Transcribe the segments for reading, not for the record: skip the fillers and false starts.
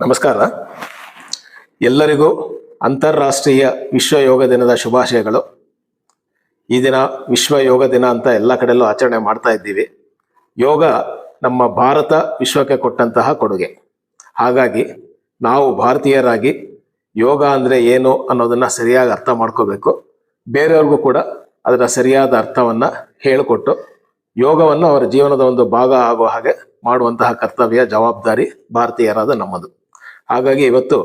ನಮಸ್ಕಾರ. ಎಲ್ಲರಿಗೂ ಅಂತಾರಾಷ್ಟ್ರೀಯ ವಿಶ್ವ ಯೋಗ ದಿನದ ಶುಭಾಶಯಗಳು. ಈ ದಿನ ವಿಶ್ವ ಯೋಗ ದಿನ ಅಂತ ಎಲ್ಲ ಕಡೆಯಲ್ಲೂ ಆಚರಣೆ ಮಾಡ್ತಾ ಇದ್ದೀವಿ. ಯೋಗ ನಮ್ಮ ಭಾರತ ವಿಶ್ವಕ್ಕೆ ಕೊಟ್ಟಂತಹ ಕೊಡುಗೆ. ಹಾಗಾಗಿ ನಾವು ಭಾರತೀಯರಾಗಿ ಯೋಗ ಅಂದರೆ ಏನು ಅನ್ನೋದನ್ನು ಸರಿಯಾಗಿ ಅರ್ಥ ಮಾಡ್ಕೋಬೇಕು. ಬೇರೆಯವ್ರಿಗೂ ಕೂಡ ಅದರ ಸರಿಯಾದ ಅರ್ಥವನ್ನು ಹೇಳಿಕೊಟ್ಟು ಯೋಗವನ್ನು ಅವರ ಜೀವನದ ಒಂದು ಭಾಗ ಆಗುವ ಹಾಗೆ ಮಾಡುವಂತಹ ಕರ್ತವ್ಯ, ಜವಾಬ್ದಾರಿ ಭಾರತೀಯರಾದ ನಮ್ಮದು. ಹಾಗಾಗಿ ಇವತ್ತು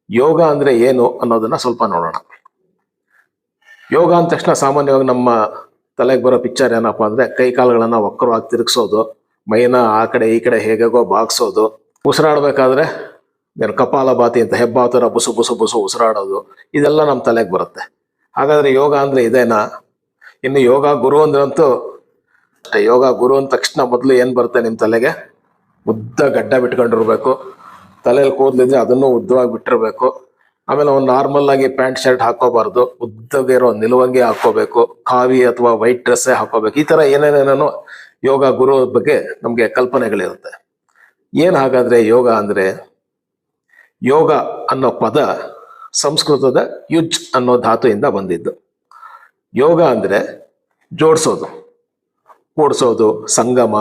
ಯೋಗ ಅಂದರೆ ಏನು ಅನ್ನೋದನ್ನ ಸ್ವಲ್ಪ ನೋಡೋಣ. ಯೋಗ ಅಂದ ತಕ್ಷಣ ಸಾಮಾನ್ಯವಾಗಿ ನಮ್ಮ ತಲೆಗೆ ಬರೋ ಪಿಕ್ಚರ್ ಏನಪ್ಪಾ ಅಂದ್ರೆ ಕೈ ಕಾಲುಗಳನ್ನ ವಕ್ರವಾಗಿ ತಿರುಗಿಸೋದು, ಮೈನ ಆ ಕಡೆ ಈ ಕಡೆ ಹೇಗೋ ಬಾಗಿಸೋದು, ಉಸಿರಾಡಬೇಕಾದ್ರೆ ಕಪಾಲಭಾತಿ ಅಂತ ಹೆಬ್ಬಾವ್ ಥರ ಬುಸು ಬುಸು ಬುಸು ಉಸಿರಾಡೋದು, ಇದೆಲ್ಲ ನಮ್ಮ ತಲೆಗೆ ಬರುತ್ತೆ. ಹಾಗಾದ್ರೆ ಯೋಗ ಅಂದ್ರೆ ಇದೇನಾ? ಇನ್ನು ಯೋಗ ಗುರು ಅಂದ್ರಂತೂ ಅಷ್ಟೇ. ಯೋಗ ಗುರು ಅಂದ ತಕ್ಷಣ ಮೊದಲು ಏನು ಬರುತ್ತೆ ನಿಮ್ಮ ತಲೆಗೆ? ಉದ್ದ ಗಡ್ಡ ಬಿಟ್ಕೊಂಡಿರ್ಬೇಕು, ತಲೆಯಲ್ಲಿ ಕೂದಲಿದ್ರೆ ಅದನ್ನು ಉದ್ದವಾಗಿ ಬಿಟ್ಟಿರ್ಬೇಕು. ಆಮೇಲೆ ಒಂದು ನಾರ್ಮಲ್ ಆಗಿ ಪ್ಯಾಂಟ್ ಶರ್ಟ್ ಹಾಕೋಬಾರ್ದು, ಉದ್ದಗಿರೋ ನಿಲುವಂಗಿ ಹಾಕೋಬೇಕು, ಖಾವಿ ಅಥವಾ ವೈಟ್ ಡ್ರೆಸ್ಸೇ ಹಾಕೋಬೇಕು. ಈ ತರ ಏನೇನೇನೋ ಯೋಗ ಗುರು ಬಗ್ಗೆ ನಮ್ಗೆ ಕಲ್ಪನೆಗಳಿರುತ್ತೆ. ಏನ್ ಹಾಗಾದ್ರೆ ಯೋಗ ಅಂದ್ರೆ? ಯೋಗ ಅನ್ನೋ ಪದ ಸಂಸ್ಕೃತದ ಯುಜ್ ಅನ್ನೋ ಧಾತುವಿಂದ ಬಂದಿದ್ದು. ಯೋಗ ಅಂದ್ರೆ ಜೋಡಿಸೋದು, ಕೂಡಿಸೋದು, ಸಂಗಮ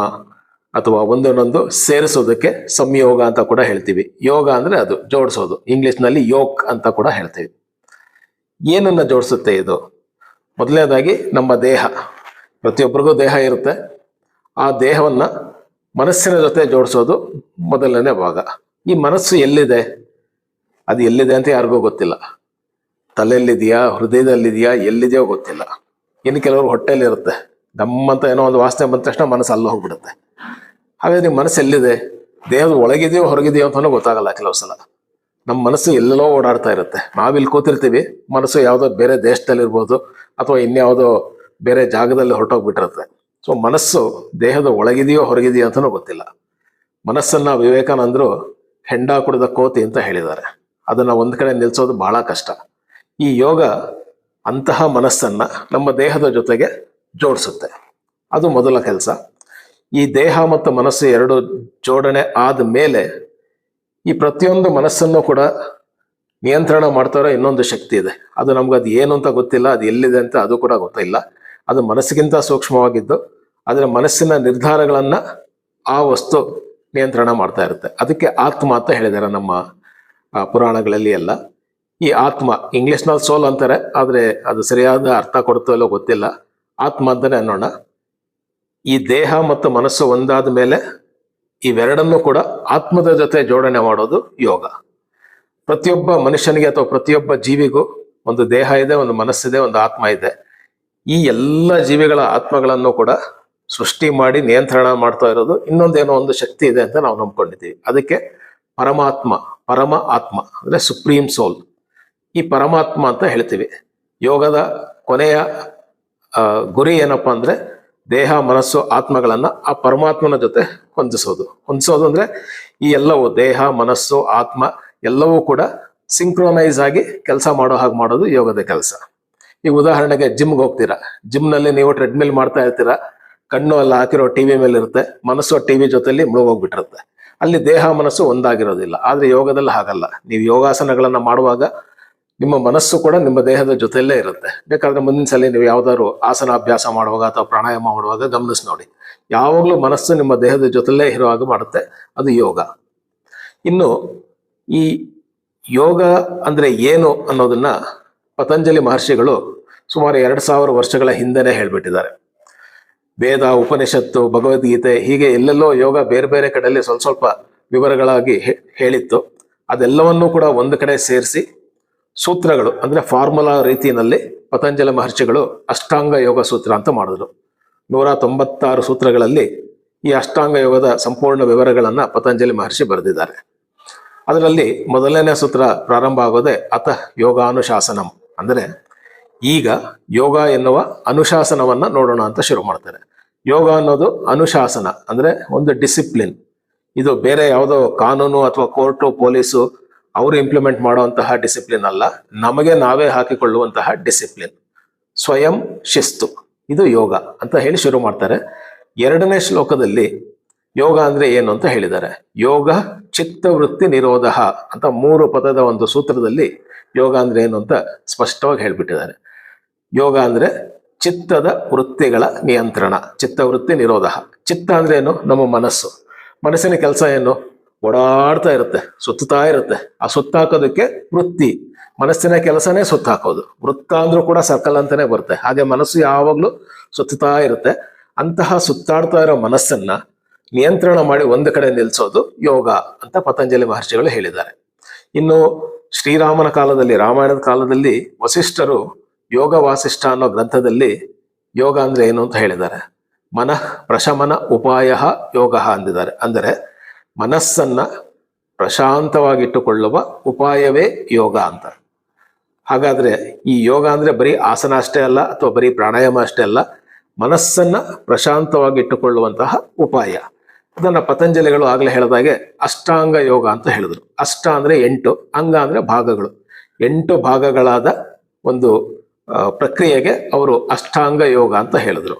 ಅಥವಾ ಒಂದೊಂದೊಂದು ಸೇರಿಸೋದಕ್ಕೆ ಸಂಯೋಗ ಅಂತ ಕೂಡ ಹೇಳ್ತೀವಿ. ಯೋಗ ಅಂದ್ರೆ ಅದು ಜೋಡಿಸೋದು, ಇಂಗ್ಲಿಷ್ನಲ್ಲಿ ಯೋಗ್ ಅಂತ ಕೂಡ ಹೇಳ್ತೀವಿ. ಏನನ್ನ ಜೋಡಿಸುತ್ತೆ ಇದು? ಮೊದಲನೇದಾಗಿ ನಮ್ಮ ದೇಹ, ಪ್ರತಿಯೊಬ್ಬರಿಗೂ ದೇಹ ಇರುತ್ತೆ. ಆ ದೇಹವನ್ನ ಮನಸ್ಸಿನ ಜೊತೆ ಜೋಡಿಸೋದು ಮೊದಲನೇ ಭಾಗ. ಈ ಮನಸ್ಸು ಎಲ್ಲಿದೆ? ಅದು ಎಲ್ಲಿದೆ ಅಂತ ಯಾರಿಗೂ ಗೊತ್ತಿಲ್ಲ. ತಲೆಯಲ್ಲಿದೆಯಾ, ಹೃದಯದಲ್ಲಿದೆಯಾ, ಎಲ್ಲಿದೆಯೋ ಗೊತ್ತಿಲ್ಲ. ಇನ್ನು ಕೆಲವರು ಹೊಟ್ಟೆಲಿರುತ್ತೆ. ನಮ್ಮಂತ ಏನೋ ಒಂದು ವಾಸನೆ ಬಂದ ತಕ್ಷಣ ಮನಸ್ಸು ಅಲ್ಲ ಹೋಗ್ಬಿಡುತ್ತೆ. ಹಾಗಾದ್ರೆ ಮನಸ್ಸು ಎಲ್ಲಿದೆ? ದೇಹದ ಒಳಗಿದೆಯೋ ಹೊರಗಿದೆಯೋ ಅಂತಾನೂ ಗೊತ್ತಾಗಲ್ಲ. ಕೆಲವು ಸಲ ನಮ್ಮ ಮನಸ್ಸು ಎಲ್ಲೆಲ್ಲೋ ಓಡಾಡ್ತಾ ಇರುತ್ತೆ. ನಾವಿಲ್ಲಿ ಕೂತಿರ್ತೀವಿ, ಮನಸ್ಸು ಯಾವುದೋ ಬೇರೆ ದೇಶದಲ್ಲಿರ್ಬೋದು ಅಥವಾ ಇನ್ಯಾವುದೋ ಬೇರೆ ಜಾಗದಲ್ಲಿ ಹೊರಟೋಗ್ಬಿಟ್ಟಿರುತ್ತೆ. ಸೊ ಮನಸ್ಸು ದೇಹದ ಒಳಗಿದೆಯೋ ಹೊರಗಿದೆಯೋ ಅಂತಾನೂ ಗೊತ್ತಿಲ್ಲ. ಮನಸ್ಸನ್ನ ವಿವೇಕಾನಂದರು ಹೆಂಡ ಕುಡಿದ ಕೋತಿ ಅಂತ ಹೇಳಿದ್ದಾರೆ. ಅದನ್ನ ಒಂದ್ ಕಡೆ ನಿಲ್ಸೋದು ಬಹಳ ಕಷ್ಟ. ಈ ಯೋಗ ಅಂತಹ ಮನಸ್ಸನ್ನ ನಮ್ಮ ದೇಹದ ಜೊತೆಗೆ ಜೋಡಿಸುತ್ತೆ. ಅದು ಮೊದಲ ಕೆಲಸ. ಈ ದೇಹ ಮತ್ತು ಮನಸ್ಸು ಎರಡು ಜೋಡಣೆ ಆದ ಮೇಲೆ ಈ ಪ್ರತಿಯೊಂದು ಮನಸ್ಸನ್ನು ಕೂಡ ನಿಯಂತ್ರಣ ಮಾಡ್ತಾರೋ ಇನ್ನೊಂದು ಶಕ್ತಿ ಇದೆ. ಅದು ನಮ್ಗೆ ಅದು ಏನು ಅಂತ ಗೊತ್ತಿಲ್ಲ, ಅದು ಎಲ್ಲಿದೆ ಅಂತ ಅದು ಕೂಡ ಗೊತ್ತಿಲ್ಲ. ಅದು ಮನಸ್ಸಿಗಿಂತ ಸೂಕ್ಷ್ಮವಾಗಿದ್ದು ಅದರ ಮನಸ್ಸಿನ ನಿರ್ಧಾರಗಳನ್ನ ಆ ವಸ್ತು ನಿಯಂತ್ರಣ ಮಾಡ್ತಾ ಇರುತ್ತೆ. ಅದಕ್ಕೆ ಆತ್ಮ ಅಂತ ಹೇಳಿದ್ದಾರೆ ನಮ್ಮ ಪುರಾಣಗಳಲ್ಲಿ ಎಲ್ಲ. ಈ ಆತ್ಮ ಇಂಗ್ಲಿಷ್ನಲ್ಲಿ ಸೋಲ್ ಅಂತಾರೆ, ಆದ್ರೆ ಅದು ಸರಿಯಾದ ಅರ್ಥ ಕೊಡುತ್ತೋ ಇಲ್ಲೋ ಗೊತ್ತಿಲ್ಲ. ಆತ್ಮ ಅಂತಾನೆ ಅನ್ನೋಣ. ಈ ದೇಹ ಮತ್ತು ಮನಸ್ಸು ಒಂದಾದ ಮೇಲೆ ಇವೆರಡನ್ನೂ ಕೂಡ ಆತ್ಮದ ಜೊತೆ ಜೋಡಣೆ ಮಾಡೋದು ಯೋಗ. ಪ್ರತಿಯೊಬ್ಬ ಮನುಷ್ಯನಿಗೆ ಅಥವಾ ಪ್ರತಿಯೊಬ್ಬ ಜೀವಿಗೂ ಒಂದು ದೇಹ ಇದೆ, ಒಂದು ಮನಸ್ಸಿದೆ, ಒಂದು ಆತ್ಮ ಇದೆ. ಈ ಎಲ್ಲ ಜೀವಿಗಳ ಆತ್ಮಗಳನ್ನು ಕೂಡ ಸೃಷ್ಟಿ ಮಾಡಿ ನಿಯಂತ್ರಣ ಮಾಡ್ತಾ ಇರೋದು ಇನ್ನೊಂದೇನೋ ಒಂದು ಶಕ್ತಿ ಇದೆ ಅಂತ ನಾವು ನಂಬ್ಕೊಂಡಿದ್ದೀವಿ. ಅದಕ್ಕೆ ಪರಮಾತ್ಮ, ಪರಮ ಆತ್ಮ ಅಂದ್ರೆ ಸುಪ್ರೀಂ ಸೋಲ್, ಈ ಪರಮಾತ್ಮ ಅಂತ ಹೇಳ್ತೀವಿ. ಯೋಗದ ಕೊನೆಯ ಗುರಿ ಏನಪ್ಪಾ ಅಂದ್ರೆ ದೇಹ, ಮನಸ್ಸು, ಆತ್ಮಗಳನ್ನ ಆ ಪರಮಾತ್ಮನ ಜೊತೆ ಹೊಂದಿಸೋದು ಅಂದ್ರೆ ಈ ಎಲ್ಲವೂ ದೇಹ, ಮನಸ್ಸು, ಆತ್ಮ ಎಲ್ಲವೂ ಕೂಡ ಸಿಂಕ್ರೋನೈಸ್ ಆಗಿ ಕೆಲಸ ಮಾಡೋ ಹಾಗೆ ಮಾಡೋದು ಯೋಗದ ಕೆಲಸ. ಈಗ ಉದಾಹರಣೆಗೆ ಜಿಮ್ಗೆ ಹೋಗ್ತೀರಾ, ಜಿಮ್ನಲ್ಲಿ ನೀವು ಟ್ರೆಡ್ಮಿಲ್ ಮಾಡ್ತಾ ಇರ್ತೀರಾ, ಕಣ್ಣು ಎಲ್ಲ ಹಾಕಿರೋ ಟಿವಿ ಮೇಲೆ ಇರುತ್ತೆ, ಮನಸ್ಸು ಟಿವಿ ಜೊತೆಲಿ ಮುಳುಗೋಗ್ಬಿಟ್ಟಿರುತ್ತೆ. ಅಲ್ಲಿ ದೇಹ ಮನಸ್ಸು ಒಂದಾಗಿರೋದಿಲ್ಲ. ಆದ್ರೆ ಯೋಗದಲ್ಲಿ ಹಾಗಲ್ಲ. ನೀವು ಯೋಗಾಸನಗಳನ್ನ ಮಾಡುವಾಗ ನಿಮ್ಮ ಮನಸ್ಸು ಕೂಡ ನಿಮ್ಮ ದೇಹದ ಜೊತೆಯಲ್ಲೇ ಇರುತ್ತೆ. ಬೇಕಾದ್ರೆ ಮುಂದಿನ ಸಲ ನೀವು ಯಾವ್ದಾದ್ರು ಆಸನಾಭ್ಯಾಸ ಮಾಡುವಾಗ ಅಥವಾ ಪ್ರಾಣಾಯಾಮ ಮಾಡುವಾಗ ಗಮನಿಸಿ ನೋಡಿ, ಯಾವಾಗ್ಲೂ ಮನಸ್ಸು ನಿಮ್ಮ ದೇಹದ ಜೊತೆಯಲ್ಲೇ ಇರೋ ಹಾಗೆ ಮಾಡುತ್ತೆ. ಅದು ಯೋಗ. ಇನ್ನು ಈ ಯೋಗ ಅಂದ್ರೆ ಏನು ಅನ್ನೋದನ್ನ ಪತಂಜಲಿ ಮಹರ್ಷಿಗಳು ಸುಮಾರು 2000 ವರ್ಷಗಳ ಹಿಂದೆನೆ ಹೇಳ್ಬಿಟ್ಟಿದ್ದಾರೆ. ವೇದ, ಉಪನಿಷತ್ತು, ಭಗವದ್ಗೀತೆ ಹೀಗೆ ಎಲ್ಲೆಲ್ಲೋ ಯೋಗ ಬೇರೆ ಬೇರೆ ಕಡೆಯಲ್ಲಿ ಸ್ವಲ್ಪ ಸ್ವಲ್ಪ ವಿವರಗಳಾಗಿ ಹೇಳಿತ್ತು. ಅದೆಲ್ಲವನ್ನೂ ಕೂಡ ಒಂದು ಕಡೆ ಸೇರಿಸಿ ಸೂತ್ರಗಳು ಅಂದ್ರೆ ಫಾರ್ಮುಲಾ ರೀತಿಯಲ್ಲಿ ಪತಂಜಲಿ ಮಹರ್ಷಿಗಳು ಅಷ್ಟಾಂಗ ಯೋಗ ಸೂತ್ರ ಅಂತ ಮಾಡಿದ್ರು. 196 ಸೂತ್ರಗಳಲ್ಲಿ ಈ ಅಷ್ಟಾಂಗ ಯೋಗದ ಸಂಪೂರ್ಣ ವಿವರಗಳನ್ನ ಪತಂಜಲಿ ಮಹರ್ಷಿ ಬರೆದಿದ್ದಾರೆ. ಅದರಲ್ಲಿ ಮೊದಲನೇ ಸೂತ್ರ ಪ್ರಾರಂಭ ಆಗೋದೆ ಅತಃ ಯೋಗಾನುಶಾಸನಂ, ಅಂದ್ರೆ ಈಗ ಯೋಗ ಎನ್ನುವ ಅನುಶಾಸನವನ್ನ ನೋಡೋಣ ಅಂತ ಶುರು ಮಾಡ್ತಾರೆ. ಯೋಗ ಅನ್ನೋದು ಅನುಶಾಸನ ಅಂದ್ರೆ ಒಂದು ಡಿಸಿಪ್ಲಿನ್. ಇದು ಬೇರೆ ಯಾವುದೋ ಕಾನೂನು ಅಥವಾ ಕೋರ್ಟು, ಪೊಲೀಸು ಅವರು ಇಂಪ್ಲಿಮೆಂಟ್ ಮಾಡುವಂತಹ ಡಿಸಿಪ್ಲಿನ್ ಅಲ್ಲ, ನಮಗೆ ನಾವೇ ಹಾಕಿಕೊಳ್ಳುವಂತಹ ಡಿಸಿಪ್ಲಿನ್, ಸ್ವಯಂ ಶಿಸ್ತು. ಇದು ಯೋಗ ಅಂತ ಹೇಳಿ ಶುರು ಮಾಡ್ತಾರೆ. 2ನೇ ಶ್ಲೋಕದಲ್ಲಿ ಯೋಗ ಅಂದ್ರೆ ಏನು ಅಂತ ಹೇಳಿದ್ದಾರೆ. ಯೋಗ ಚಿತ್ತವೃತ್ತಿ ನಿರೋಧ ಅಂತ 3 ಪದದ ಒಂದು ಸೂತ್ರದಲ್ಲಿ ಯೋಗ ಅಂದ್ರೆ ಏನು ಅಂತ ಸ್ಪಷ್ಟವಾಗಿ ಹೇಳ್ಬಿಟ್ಟಿದ್ದಾರೆ. ಯೋಗ ಅಂದ್ರೆ ಚಿತ್ತದ ವೃತ್ತಿಗಳ ನಿಯಂತ್ರಣ, ಚಿತ್ತವೃತ್ತಿ ನಿರೋಧ. ಚಿತ್ತ ಅಂದ್ರೆ ಏನು? ನಮ್ಮ ಮನಸ್ಸು. ಮನಸ್ಸಿನ ಕೆಲಸ ಏನು? ಓಡಾಡ್ತಾ ಇರುತ್ತೆ, ಸುತ್ತಾ ಇರುತ್ತೆ. ಆ ಸುತ್ತಾಕೋದಕ್ಕೆ ವೃತ್ತಿ. ಮನಸ್ಸಿನ ಕೆಲಸನೇ ಸುತ್ತಾಕೋದು. ವೃತ್ತ ಅಂದ್ರೂ ಕೂಡ ಸರ್ಕಲ್ ಅಂತಾನೆ ಬರುತ್ತೆ. ಹಾಗೆ ಮನಸ್ಸು ಯಾವಾಗ್ಲೂ ಸುತ್ತಾ ಇರುತ್ತೆ. ಅಂತಹ ಸುತ್ತಾಡ್ತಾ ಇರೋ ಮನಸ್ಸನ್ನ ನಿಯಂತ್ರಣ ಮಾಡಿ ಒಂದು ಕಡೆ ನಿಲ್ಸೋದು ಯೋಗ ಅಂತ ಪತಂಜಲಿ ಮಹರ್ಷಿಗಳು ಹೇಳಿದ್ದಾರೆ. ಇನ್ನು ಶ್ರೀರಾಮನ ಕಾಲದಲ್ಲಿ, ರಾಮಾಯಣದ ಕಾಲದಲ್ಲಿ ವಸಿಷ್ಠರು ಯೋಗ ವಾಸಿಷ್ಠ ಅನ್ನೋ ಗ್ರಂಥದಲ್ಲಿ ಯೋಗ ಅಂದ್ರೆ ಏನು ಅಂತ ಹೇಳಿದ್ದಾರೆ. ಮನಃ ಪ್ರಶಮನ ಉಪಾಯ ಯೋಗ ಅಂದಿದ್ದಾರೆ. ಅಂದರೆ ಮನಸ್ಸನ್ನ ಪ್ರಶಾಂತವಾಗಿಟ್ಟುಕೊಳ್ಳುವ ಉಪಾಯವೇ ಯೋಗ ಅಂತ. ಹಾಗಾದ್ರೆ ಈ ಯೋಗ ಅಂದ್ರೆ ಬರೀ ಆಸನ ಅಷ್ಟೇ ಅಲ್ಲ, ಅಥವಾ ಬರೀ ಪ್ರಾಣಾಯಾಮ ಅಷ್ಟೇ ಅಲ್ಲ, ಮನಸ್ಸನ್ನ ಪ್ರಶಾಂತವಾಗಿಟ್ಟುಕೊಳ್ಳುವಂತಹ ಉಪಾಯ. ಅದನ್ನ ಪತಂಜಲಿಗಳು ಆಗ್ಲೇ ಹೇಳಿದಾಗೆ ಅಷ್ಟಾಂಗ ಯೋಗ ಅಂತ ಹೇಳಿದ್ರು. ಅಷ್ಟ ಅಂದ್ರೆ 8, ಅಂಗ ಅಂದ್ರೆ ಭಾಗಗಳು. 8 ಭಾಗಗಳಾದ ಒಂದು ಪ್ರಕ್ರಿಯೆಗೆ ಅವರು ಅಷ್ಟಾಂಗ ಯೋಗ ಅಂತ ಹೇಳಿದ್ರು.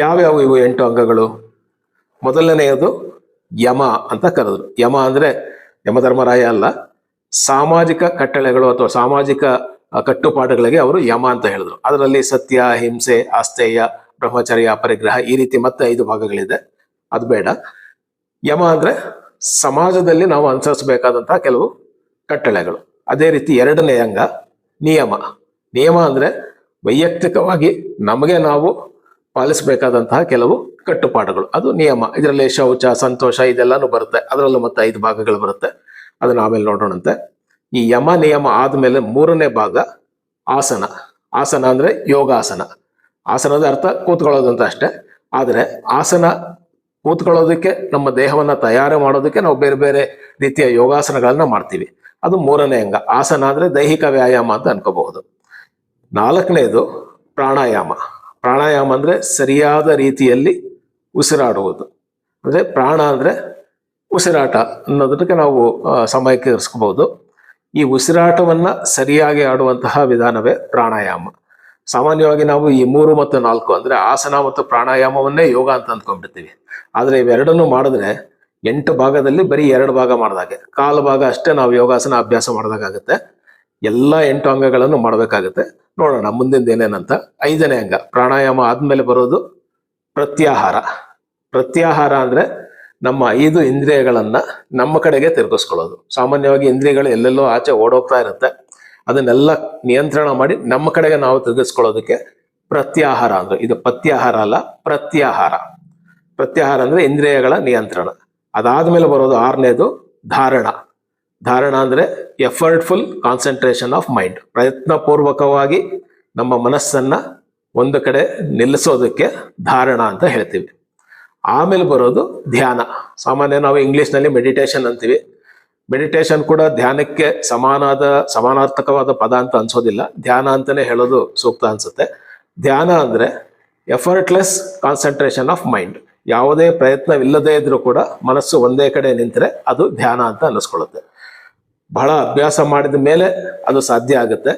ಯಾವ್ಯಾವ ಇವು 8 ಅಂಗಗಳು? ಮೊದಲನೆಯದು ಯಮ ಅಂತ ಕರೆದ್ರು. ಯಮ ಅಂದ್ರೆ ಯಮಧರ್ಮರಾಯ ಅಲ್ಲ, ಸಾಮಾಜಿಕ ಕಟ್ಟಳೆಗಳು ಅಥವಾ ಸಾಮಾಜಿಕ ಕಟ್ಟುಪಾಡುಗಳಿಗೆ ಅವರು ಯಮ ಅಂತ ಹೇಳಿದ್ರು. ಅದರಲ್ಲಿ ಸತ್ಯ, ಅಹಿಂಸೆ, ಆಸ್ತೇಯ, ಬ್ರಹ್ಮಚರ್ಯ, ಪರಿಗ್ರಹ, ಈ ರೀತಿ ಮತ್ತೆ 5 ಭಾಗಗಳಿದೆ. ಅದು ಬೇಡ. ಯಮ ಅಂದ್ರೆ ಸಮಾಜದಲ್ಲಿ ನಾವು ಅನುಸರಿಸಬೇಕಾದಂತಹ ಕೆಲವು ಕಟ್ಟಳೆಗಳು. ಅದೇ ರೀತಿ 2ನೇ ಅಂಗ ನಿಯಮ. ನಿಯಮ ಅಂದ್ರೆ ವೈಯಕ್ತಿಕವಾಗಿ ನಮಗೆ ನಾವು ಪಾಲಿಸಬೇಕಾದಂತಹ ಕೆಲವು ಕಟ್ಟುಪಾಡುಗಳು, ಅದು ನಿಯಮ. ಇದರಲ್ಲಿ ಶೌಚ, ಸಂತೋಷ ಇದೆಲ್ಲಾನು ಬರುತ್ತೆ. ಅದರಲ್ಲೂ ಮತ್ತೆ 5 ಭಾಗಗಳು ಬರುತ್ತೆ. ಅದನ್ನ ಆಮೇಲೆ ನೋಡೋಣಂತೆ. ಈ ಯಮ ನಿಯಮ ಆದ್ಮೇಲೆ 3ನೇ ಭಾಗ ಆಸನ. ಆಸನ ಅಂದ್ರೆ ಯೋಗಾಸನ. ಆಸನದ ಅರ್ಥ ಕೂತ್ಕೊಳ್ಳೋದು ಅಂತ ಅಷ್ಟೇ. ಆದ್ರೆ ಆಸನ ಕೂತ್ಕೊಳ್ಳೋದಕ್ಕೆ, ನಮ್ಮ ದೇಹವನ್ನ ತಯಾರು ಮಾಡೋದಕ್ಕೆ ನಾವು ಬೇರೆ ಬೇರೆ ರೀತಿಯ ಯೋಗಾಸನಗಳನ್ನ ಮಾಡ್ತೀವಿ. ಅದು 3ನೇ ಅಂಗ. ಆಸನ ಅಂದ್ರೆ ದೈಹಿಕ ವ್ಯಾಯಾಮ ಅಂತ ಅನ್ಕೋಬಹುದು. 4ನೇದು ಪ್ರಾಣಾಯಾಮ. ಪ್ರಾಣಾಯಾಮ ಅಂದ್ರೆ ಸರಿಯಾದ ರೀತಿಯಲ್ಲಿ ಉಸಿರಾಡುವುದು. ಅಂದ್ರೆ ಪ್ರಾಣ ಅಂದ್ರೆ ಉಸಿರಾಟ ಅನ್ನೋದಕ್ಕೆ ನಾವು ಸಮೀಕರಿಸ್ಕೋಬಹುದು. ಈ ಉಸಿರಾಟವನ್ನ ಸರಿಯಾಗಿ ಆಡುವಂತಹ ವಿಧಾನವೇ ಪ್ರಾಣಾಯಾಮ. ಸಾಮಾನ್ಯವಾಗಿ ನಾವು ಈ 3 ಮತ್ತು 4 ಅಂದ್ರೆ ಆಸನ ಮತ್ತು ಪ್ರಾಣಾಯಾಮವನ್ನೇ ಯೋಗ ಅಂತ ಅಂದ್ಕೊಂಡ್ಬಿಡ್ತೀವಿ. ಆದ್ರೆ ಇವೆರಡನ್ನು ಮಾಡಿದ್ರೆ 8 ಭಾಗದಲ್ಲಿ ಬರೀ 2 ಭಾಗ ಮಾಡಿದಾಗೆ, 1/4 ಭಾಗ ಅಷ್ಟೇ ನಾವು ಯೋಗಾಸನ ಅಭ್ಯಾಸ ಮಾಡಿದಾಗುತ್ತೆ. ಎಲ್ಲ 8 ಅಂಗಗಳನ್ನು ಮಾಡಬೇಕಾಗುತ್ತೆ. ನೋಡೋಣ ಮುಂದಿನ ಏನೇನಂತ. 5ನೇ ಅಂಗ ಪ್ರಾಣಾಯಾಮ ಆದ್ಮೇಲೆ ಬರೋದು ಪ್ರತ್ಯಾಹಾರ. ಪ್ರತ್ಯಾಹಾರ ಅಂದ್ರೆ ನಮ್ಮ 5 ಇಂದ್ರಿಯಗಳನ್ನ ನಮ್ಮ ಕಡೆಗೆ ತಿರುಗಿಸ್ಕೊಳ್ಳೋದು. ಸಾಮಾನ್ಯವಾಗಿ ಇಂದ್ರಿಯಗಳು ಎಲ್ಲೆಲ್ಲೋ ಆಚೆ ಓಡೋಗ್ತಾ ಇರುತ್ತೆ. ಅದನ್ನೆಲ್ಲ ನಿಯಂತ್ರಣ ಮಾಡಿ ನಮ್ಮ ಕಡೆಗೆ ನಾವು ತಿರುಗಿಸ್ಕೊಳ್ಳೋದಕ್ಕೆ ಪ್ರತ್ಯಾಹಾರ ಅಂದ್ರೆ. ಇದು ಪತ್ಯಾಹಾರ ಅಲ್ಲ, ಪ್ರತ್ಯಾಹಾರ. ಪ್ರತ್ಯಾಹಾರ ಅಂದ್ರೆ ಇಂದ್ರಿಯಗಳ ನಿಯಂತ್ರಣ. ಅದಾದ್ಮೇಲೆ ಬರೋದು 6ನೇದು ಧಾರಣ. ಧಾರಣ ಅಂದ್ರೆ ಎಫರ್ಟ್ಫುಲ್ ಕಾನ್ಸಂಟ್ರೇಷನ್ ಆಫ್ ಮೈಂಡ್. ಪ್ರಯತ್ನ ಪೂರ್ವಕವಾಗಿ ನಮ್ಮ ಮನಸ್ಸನ್ನ ಒಂದು ಕಡೆ ನಿಲ್ಲಿಸೋದಕ್ಕೆ ಧಾರಣ ಅಂತ ಹೇಳ್ತೀವಿ. ಆಮೇಲೆ ಬರೋದು ಧ್ಯಾನ. ಸಾಮಾನ್ಯ ನಾವು ಇಂಗ್ಲಿಷ್ನಲ್ಲಿ ಮೆಡಿಟೇಷನ್ ಅಂತೀವಿ. ಮೆಡಿಟೇಷನ್ ಕೂಡ ಧ್ಯಾನಕ್ಕೆ ಸಮಾನಾರ್ಥಕವಾದ ಪದ ಅಂತ ಅನ್ಸೋದಿಲ್ಲ. ಧ್ಯಾನ ಅಂತಾನೆ ಹೇಳೋದು ಸೂಕ್ತ ಅನ್ಸುತ್ತೆ. ಧ್ಯಾನ ಅಂದ್ರೆ ಎಫರ್ಟ್ಲೆಸ್ ಕಾನ್ಸಂಟ್ರೇಷನ್ ಆಫ್ ಮೈಂಡ್. ಯಾವುದೇ ಪ್ರಯತ್ನವಿಲ್ಲದೆ ಇದ್ರೂ ಕೂಡ ಮನಸ್ಸು ಒಂದೇ ಕಡೆ ನಿಂತರೆ ಅದು ಧ್ಯಾನ ಅಂತ ಅನ್ನಿಸ್ಕೊಳ್ಳುತ್ತೆ. ಬಹಳ ಅಭ್ಯಾಸ ಮಾಡಿದ ಮೇಲೆ ಅದು ಸಾಧ್ಯ ಆಗುತ್ತೆ.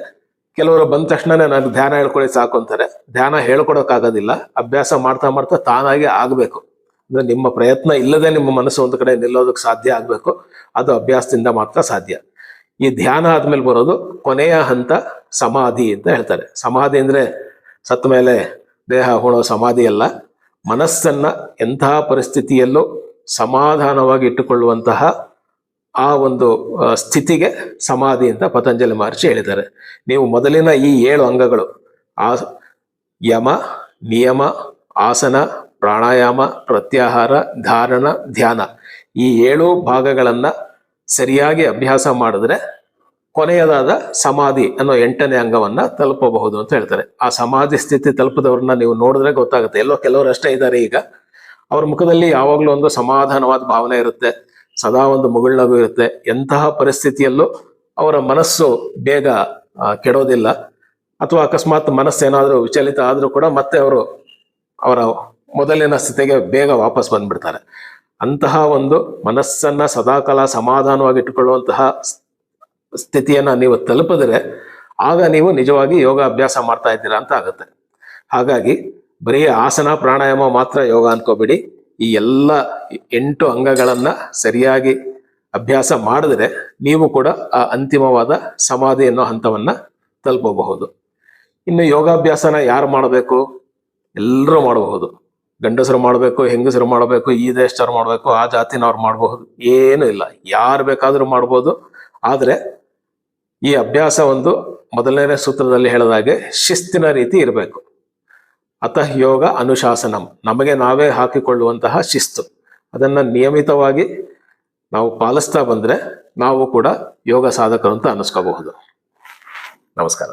ಕೆಲವರು ಬಂದ ತಕ್ಷಣನೇ ನನಗೆ ಧ್ಯಾನ ಹೇಳ್ಕೊಳ್ಳಿ ಸಾಕು ಅಂತಾರೆ. ಧ್ಯಾನ ಹೇಳ್ಕೊಡೋಕ್ಕಾಗೋದಿಲ್ಲ. ಅಭ್ಯಾಸ ಮಾಡ್ತಾ ಮಾಡ್ತಾ ತಾನಾಗೆ ಆಗ್ಬೇಕು. ಅಂದ್ರೆ ನಿಮ್ಮ ಪ್ರಯತ್ನ ಇಲ್ಲದೆ ನಿಮ್ಮ ಮನಸ್ಸು ಒಂದು ಕಡೆ ನಿಲ್ಲೋದಕ್ಕೆ ಸಾಧ್ಯ ಆಗ್ಬೇಕು. ಅದು ಅಭ್ಯಾಸದಿಂದ ಮಾತ್ರ ಸಾಧ್ಯ. ಈ ಧ್ಯಾನ ಆದ್ಮೇಲೆ ಬರೋದು ಕೊನೆಯ ಹಂತ ಸಮಾಧಿ ಅಂತ ಹೇಳ್ತಾರೆ. ಸಮಾಧಿ ಅಂದ್ರೆ ಸತ್ತ ಮೇಲೆ ದೇಹ ಹೂಣೋ ಸಮಾಧಿ ಅಲ್ಲ. ಮನಸ್ಸನ್ನ ಎಂತಹ ಪರಿಸ್ಥಿತಿಯಲ್ಲೂ ಸಮಾಧಾನವಾಗಿ ಇಟ್ಟುಕೊಳ್ಳುವಂತಹ ಆ ಒಂದು ಸ್ಥಿತಿಗೆ ಸಮಾಧಿ ಅಂತ ಪತಂಜಲಿ ಮಹರ್ಷಿ ಹೇಳಿದ್ದಾರೆ. ನೀವು ಮೊದಲಿನ ಈ 7 ಅಂಗಗಳು, ಯಮ, ನಿಯಮ, ಆಸನ, ಪ್ರಾಣಾಯಾಮ, ಪ್ರತ್ಯಾಹಾರ, ಧಾರಣ, ಧ್ಯಾನ, ಈ 7 ಭಾಗಗಳನ್ನ ಸರಿಯಾಗಿ ಅಭ್ಯಾಸ ಮಾಡಿದ್ರೆ ಕೊನೆಯದಾದ ಸಮಾಧಿ ಅನ್ನೋ 8ನೇ ಅಂಗವನ್ನ ತಲುಪಬಹುದು ಅಂತ ಹೇಳ್ತಾರೆ. ಆ ಸಮಾಧಿ ಸ್ಥಿತಿ ತಲುಪದವ್ರನ್ನ ನೀವು ನೋಡಿದ್ರೆ ಗೊತ್ತಾಗುತ್ತೆ. ಎಲ್ಲೋ ಕೆಲವರು ಅಷ್ಟೇ ಇದ್ದಾರೆ. ಈಗ ಅವ್ರ ಮುಖದಲ್ಲಿ ಯಾವಾಗ್ಲೂ ಒಂದು ಸಮಾಧಾನವಾದ ಭಾವನೆ ಇರುತ್ತೆ, ಸದಾ ಒಂದು ಮುಗುಳ್ನಗು ಇರುತ್ತೆ. ಎಂತಹ ಪರಿಸ್ಥಿತಿಯಲ್ಲೂ ಅವರ ಮನಸ್ಸು ಬೇಗ ಕೆಡೋದಿಲ್ಲ. ಅಥವಾ ಅಕಸ್ಮಾತ್ ಮನಸ್ಸೇನಾದ್ರೂ ವಿಚಲಿತ ಆದ್ರೂ ಕೂಡ ಮತ್ತೆ ಅವರ ಮೊದಲಿನ ಸ್ಥಿತಿಗೆ ಬೇಗ ವಾಪಸ್ ಬಂದ್ಬಿಡ್ತಾರೆ. ಅಂತಹ ಒಂದು ಮನಸ್ಸನ್ನ ಸದಾಕಾಲ ಸಮಾಧಾನವಾಗಿ ಇಟ್ಟುಕೊಳ್ಳುವಂತಹ ಸ್ಥಿತಿಯನ್ನ ನೀವು ತಲುಪಿದ್ರೆ ಆಗ ನೀವು ನಿಜವಾಗಿ ಯೋಗ ಅಭ್ಯಾಸ ಮಾಡ್ತಾ ಇದ್ದೀರಾ ಅಂತ ಆಗುತ್ತೆ. ಹಾಗಾಗಿ ಬರೀ ಆಸನ ಪ್ರಾಣಾಯಾಮ ಮಾತ್ರ ಯೋಗ ಅನ್ಕೋಬಿಡಿ. ಈ ಎಲ್ಲ 8 ಅಂಗಗಳನ್ನ ಸರಿಯಾಗಿ ಅಭ್ಯಾಸ ಮಾಡಿದ್ರೆ ನೀವು ಕೂಡ ಆ ಅಂತಿಮವಾದ ಸಮಾಧಿ ಅನ್ನೋ ಹಂತವನ್ನ ತಲುಪಬಹುದು. ಇನ್ನು ಯೋಗಾಭ್ಯಾಸನ ಯಾರು ಮಾಡಬೇಕು? ಎಲ್ಲರೂ ಮಾಡಬಹುದು. ಗಂಡಸರು ಮಾಡಬೇಕು, ಹೆಂಗಸರು ಮಾಡಬೇಕು, ಈ ದೇಶದವ್ರು ಮಾಡಬೇಕು, ಆ ಜಾತಿನವ್ರು ಮಾಡಬಹುದು, ಏನು ಇಲ್ಲ, ಯಾರು ಬೇಕಾದ್ರೂ ಮಾಡ್ಬೋದು. ಆದ್ರೆ ಈ ಅಭ್ಯಾಸ ಒಂದು ಮೊದಲನೇ ಸೂತ್ರದಲ್ಲಿ ಹೇಳಿದಾಗೆ ಶಿಸ್ತಿನ ರೀತಿ ಇರಬೇಕು. ಅತಃ ಯೋಗ ಅನುಶಾಸನಂ, ನಮಗೆ ನಾವೇ ಹಾಕಿಕೊಳ್ಳುವಂತಹ ಶಿಸ್ತು. ಅದನ್ನ ನಿಯಮಿತವಾಗಿ ನಾವು ಪಾಲಿಸ್ತಾ ಬಂದ್ರೆ ನಾವು ಕೂಡ ಯೋಗ ಸಾಧಕರು ಅಂತ ಅನ್ನಿಸ್ಕೋಬಹುದು. ನಮಸ್ಕಾರ.